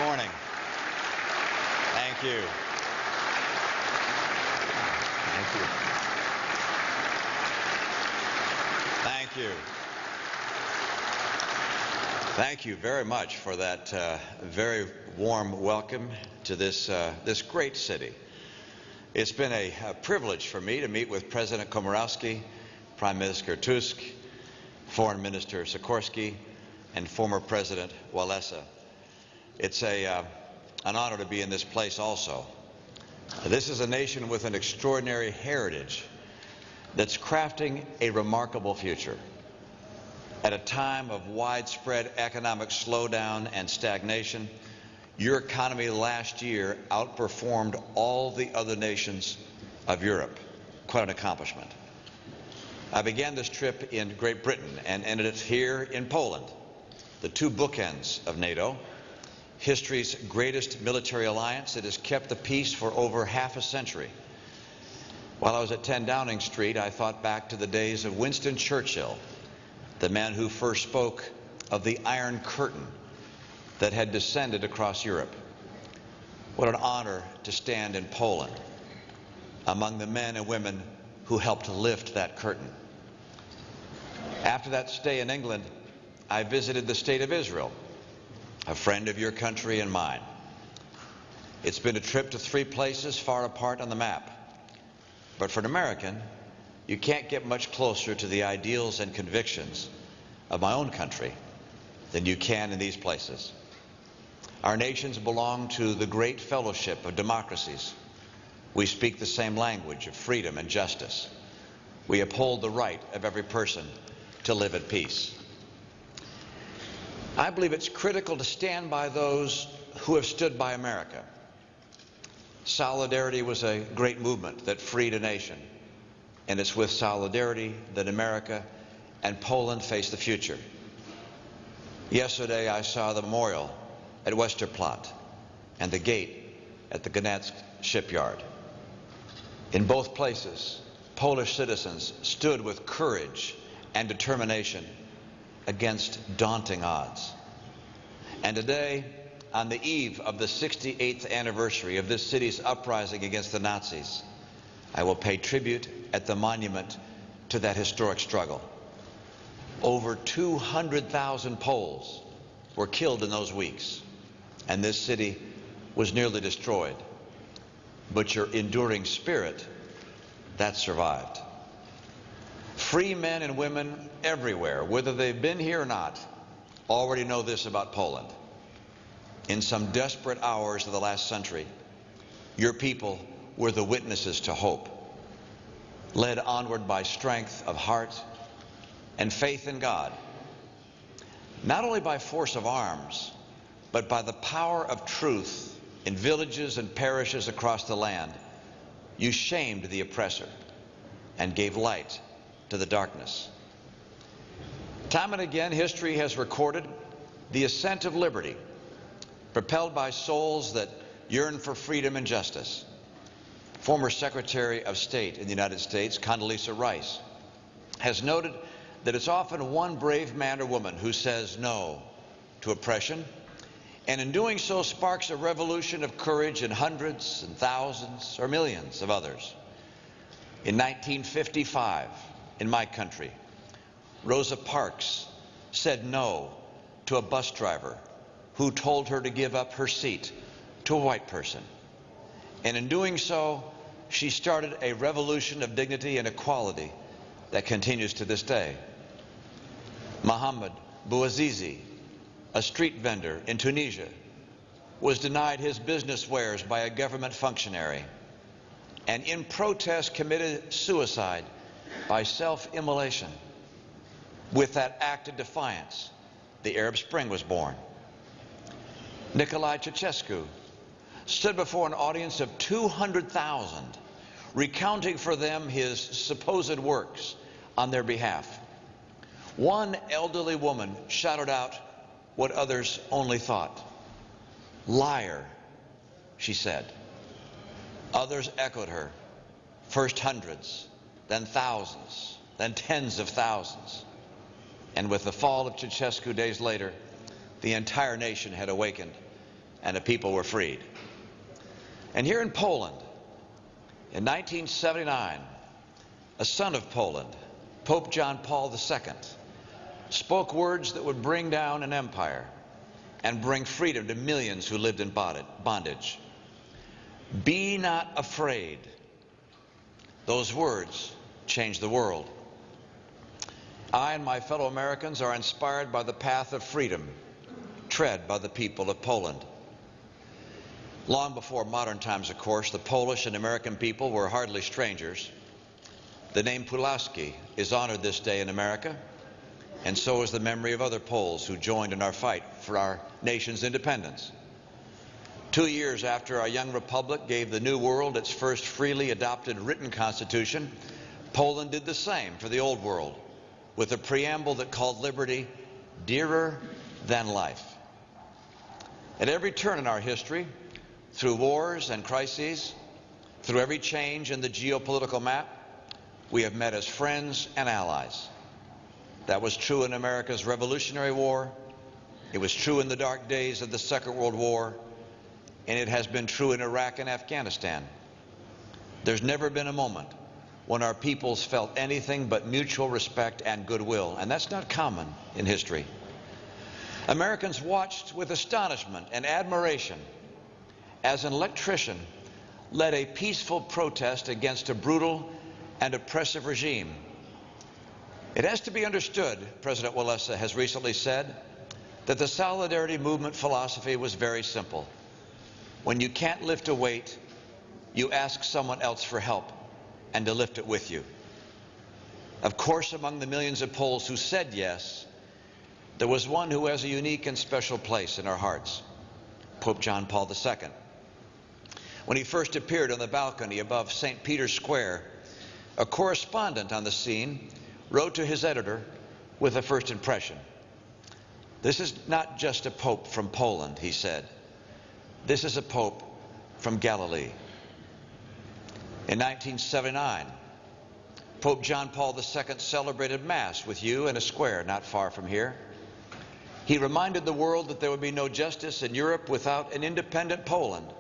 morning. Thank you. Thank you. Thank you. Thank you very much for that very warm welcome to this great city. It's been a privilege for me to meet with President Komorowski, Prime Minister Tusk, Foreign Minister Sikorsky, and former President Walesa. It's an honor to be in this place also. This is a nation with an extraordinary heritage that's crafting a remarkable future. At a time of widespread economic slowdown and stagnation, your economy last year outperformed all the other nations of Europe. Quite an accomplishment. I began this trip in Great Britain and ended it here in Poland, the two bookends of NATO, history's greatest military alliance that has kept the peace for over half a century. While I was at 10 Downing Street, I thought back to the days of Winston Churchill, the man who first spoke of the Iron Curtain that had descended across Europe. What an honor to stand in Poland among the men and women who helped lift that curtain. After that stay in England, I visited the State of Israel, a friend of your country and mine. It's been a trip to three places far apart on the map. But for an American, you can't get much closer to the ideals and convictions of my own country than you can in these places. Our nations belong to the great fellowship of democracies. We speak the same language of freedom and justice. We uphold the right of every person to live at peace. I believe it's critical to stand by those who have stood by America. Solidarity was a great movement that freed a nation, and it's with solidarity that America and Poland face the future. Yesterday I saw the memorial at Westerplatte and the gate at the Gdansk shipyard. In both places, Polish citizens stood with courage and determination against daunting odds. And today, on the eve of the 68th anniversary of this city's uprising against the Nazis, I will pay tribute at the monument to that historic struggle. Over 200,000 Poles were killed in those weeks, and this city was nearly destroyed. But your enduring spirit, that survived. Free men and women everywhere, whether they've been here or not, already know this about Poland. In some desperate hours of the last century, your people were the witnesses to hope, led onward by strength of heart and faith in God, not only by force of arms, but by the power of truth. In villages and parishes across the land, you shamed the oppressor and gave light to the darkness. Time and again, history has recorded the ascent of liberty, propelled by souls that yearn for freedom and justice. Former Secretary of State in the United States, Condoleezza Rice, has noted that it's often one brave man or woman who says no to oppression, and in doing so sparks a revolution of courage in hundreds and thousands or millions of others. In 1955, in my country, Rosa Parks said no to a bus driver who told her to give up her seat to a white person. And in doing so, she started a revolution of dignity and equality that continues to this day. Mohammed Bouazizi, a street vendor in Tunisia, was denied his business wares by a government functionary, and in protest committed suicide by self-immolation. With that act of defiance, the Arab Spring was born. Nicolae Ceausescu stood before an audience of 200,000, recounting for them his supposed works on their behalf. One elderly woman shouted out what others only thought. "Liar," she said. Others echoed her, first hundreds, then thousands, then tens of thousands. And with the fall of Ceausescu days later, the entire nation had awakened and the people were freed. And here in Poland, in 1979, a son of Poland, Pope John Paul II, spoke words that would bring down an empire and bring freedom to millions who lived in bondage. Be not afraid. Those words changed the world. I and my fellow Americans are inspired by the path of freedom tread by the people of Poland. Long before modern times, of course, the Polish and American people were hardly strangers. The name Pulaski is honored this day in America, and so is the memory of other Poles who joined in our fight for our nation's independence. 2 years after our young republic gave the New World its first freely adopted written constitution, Poland did the same for the Old World, with a preamble that called liberty dearer than life. At every turn in our history, through wars and crises, through every change in the geopolitical map, we have met as friends and allies. That was true in America's Revolutionary War. It was true in the dark days of the Second World War. And it has been true in Iraq and Afghanistan. There's never been a moment when our peoples felt anything but mutual respect and goodwill, and that's not common in history. Americans watched with astonishment and admiration as an electrician led a peaceful protest against a brutal and oppressive regime. It has to be understood, President Walesa has recently said, that the Solidarity Movement philosophy was very simple. When you can't lift a weight, you ask someone else for help and to lift it with you. Of course, among the millions of Poles who said yes, there was one who has a unique and special place in our hearts, Pope John Paul II. When he first appeared on the balcony above St. Peter's Square, a correspondent on the scene wrote to his editor with a first impression. "This is not just a pope from Poland," he said. "This is a pope from Galilee." In 1979, Pope John Paul II celebrated Mass with you in a square not far from here. He reminded the world that there would be no justice in Europe without an independent Poland.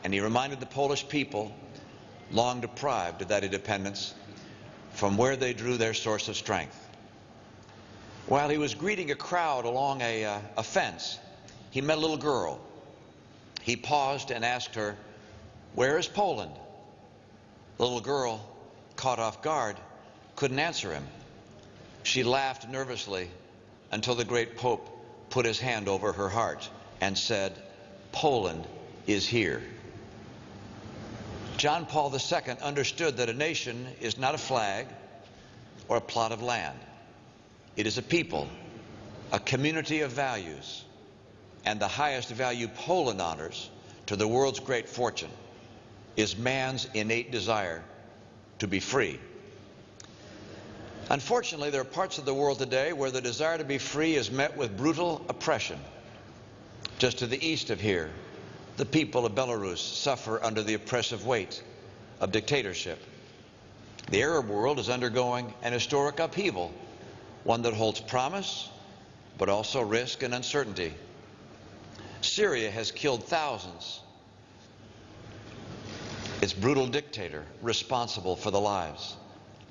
And he reminded the Polish people, long deprived of that independence, from where they drew their source of strength. While he was greeting a crowd along a fence, he met a little girl. He paused and asked her, "Where is Poland?" The little girl, caught off guard, couldn't answer him. She laughed nervously until the great Pope put his hand over her heart and said, "Poland is here." John Paul II understood that a nation is not a flag or a plot of land. It is a people, a community of values, and the highest value Poland honors to the world's great fortune is man's innate desire to be free. Unfortunately, there are parts of the world today where the desire to be free is met with brutal oppression. Just to the east of here, the people of Belarus suffer under the oppressive weight of dictatorship. The Arab world is undergoing an historic upheaval, one that holds promise, but also risk and uncertainty. Syria has killed thousands. Its brutal dictator responsible for the lives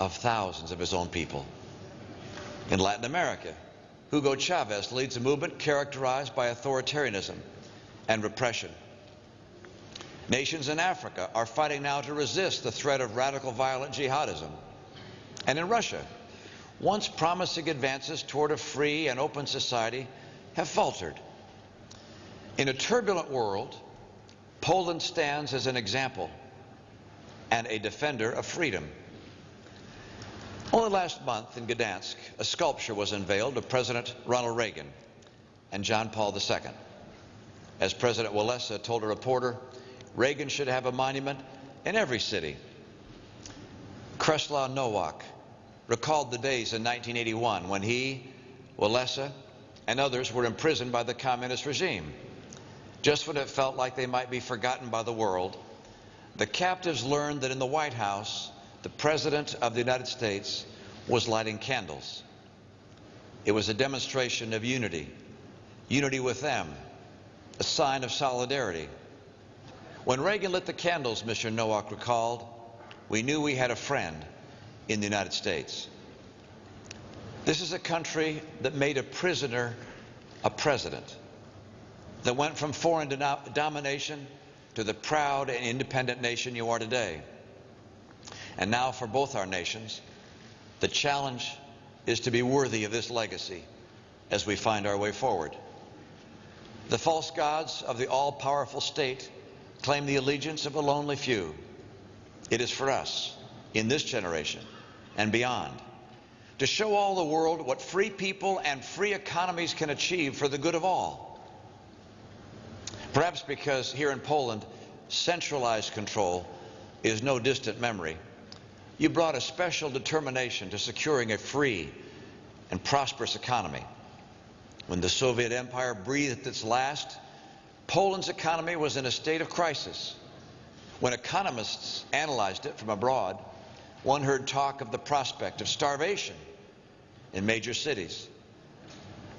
of thousands of his own people. In Latin America, Hugo Chavez leads a movement characterized by authoritarianism and repression. Nations in Africa are fighting now to resist the threat of radical violent jihadism. And in Russia, once promising advances toward a free and open society have faltered. In a turbulent world, Poland stands as an example and a defender of freedom. Only last month in Gdansk, a sculpture was unveiled of President Ronald Reagan and John Paul II. As President Walesa told a reporter, Reagan should have a monument in every city. Czeslaw Nowak recalled the days in 1981 when he, Walesa, and others were imprisoned by the communist regime. Just when it felt like they might be forgotten by the world, the captives learned that in the White House, the President of the United States was lighting candles. It was a demonstration of unity, unity with them a sign of solidarity. When Reagan lit the candles, Mr. Nowak recalled, we knew we had a friend in the United States. This is a country that made a prisoner a president, that went from foreign domination to the proud and independent nation you are today. And now for both our nations, the challenge is to be worthy of this legacy as we find our way forward. The false gods of the all-powerful state claim the allegiance of a lonely few. It is for us, in this generation and beyond, to show all the world what free people and free economies can achieve for the good of all. Perhaps because here in Poland, centralized control is no distant memory, you brought a special determination to securing a free and prosperous economy. When the Soviet Empire breathed its last, Poland's economy was in a state of crisis. When economists analyzed it from abroad, one heard talk of the prospect of starvation in major cities.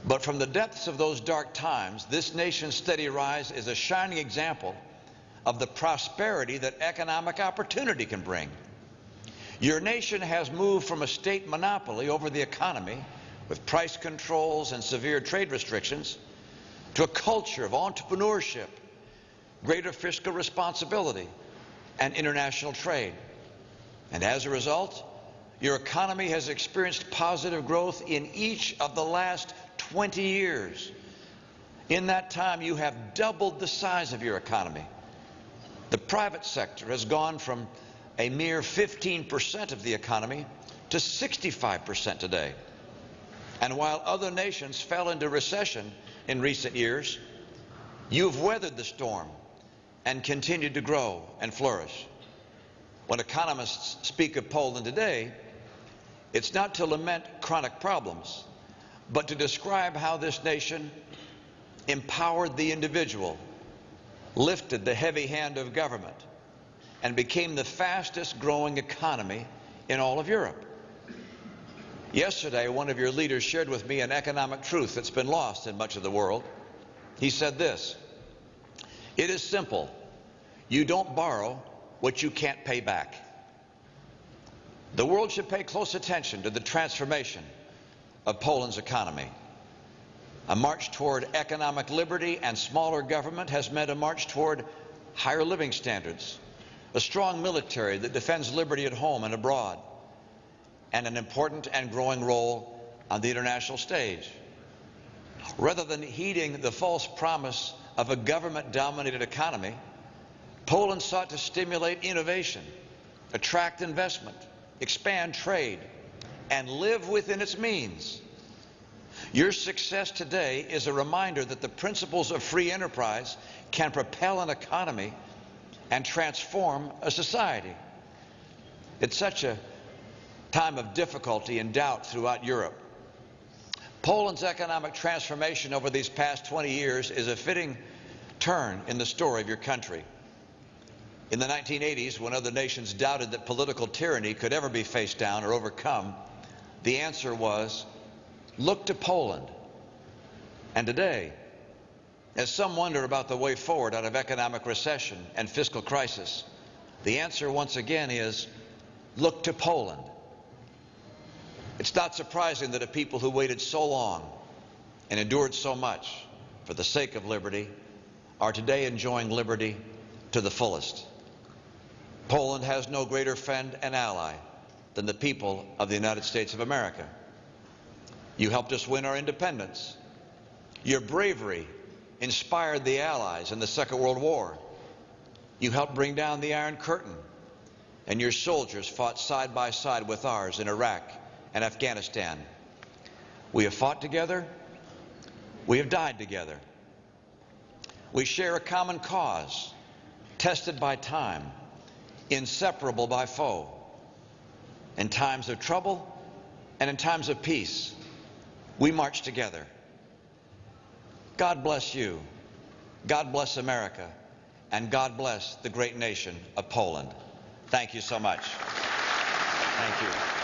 But from the depths of those dark times, this nation's steady rise is a shining example of the prosperity that economic opportunity can bring. Your nation has moved from a state monopoly over the economy with price controls and severe trade restrictions to a culture of entrepreneurship, greater fiscal responsibility, and international trade. And as a result, your economy has experienced positive growth in each of the last 20 years. In that time, you have doubled the size of your economy. The private sector has gone from a mere 15% of the economy to 65% today. And while other nations fell into recession in recent years, you've weathered the storm and continued to grow and flourish. When economists speak of Poland today, it's not to lament chronic problems, but to describe how this nation empowered the individual, lifted the heavy hand of government, and became the fastest growing economy in all of Europe. Yesterday, one of your leaders shared with me an economic truth that's been lost in much of the world. He said this: it is simple. You don't borrow what you can't pay back. The world should pay close attention to the transformation of Poland's economy. A march toward economic liberty and smaller government has meant a march toward higher living standards, a strong military that defends liberty at home and abroad, and an important and growing role on the international stage. Rather than heeding the false promise of a government-dominated economy, Poland sought to stimulate innovation, attract investment, expand trade, and live within its means. Your success today is a reminder that the principles of free enterprise can propel an economy and transform a society. It's such a time of difficulty and doubt throughout Europe. Poland's economic transformation over these past 20 years is a fitting turn in the story of your country. In the 1980s, when other nations doubted that political tyranny could ever be faced down or overcome, the answer was, look to Poland. And today, as some wonder about the way forward out of economic recession and fiscal crisis, the answer once again is, look to Poland. It's not surprising that a people who waited so long and endured so much for the sake of liberty are today enjoying liberty to the fullest. Poland has no greater friend and ally than the people of the United States of America. You helped us win our independence. Your bravery inspired the Allies in the Second World War. You helped bring down the Iron Curtain, and your soldiers fought side by side with ours in Iraq and Afghanistan. We have fought together. We have died together. We share a common cause, tested by time, inseparable by foe. In times of trouble and in times of peace, we march together. God bless you. God bless America. And God bless the great nation of Poland. Thank you so much. Thank you.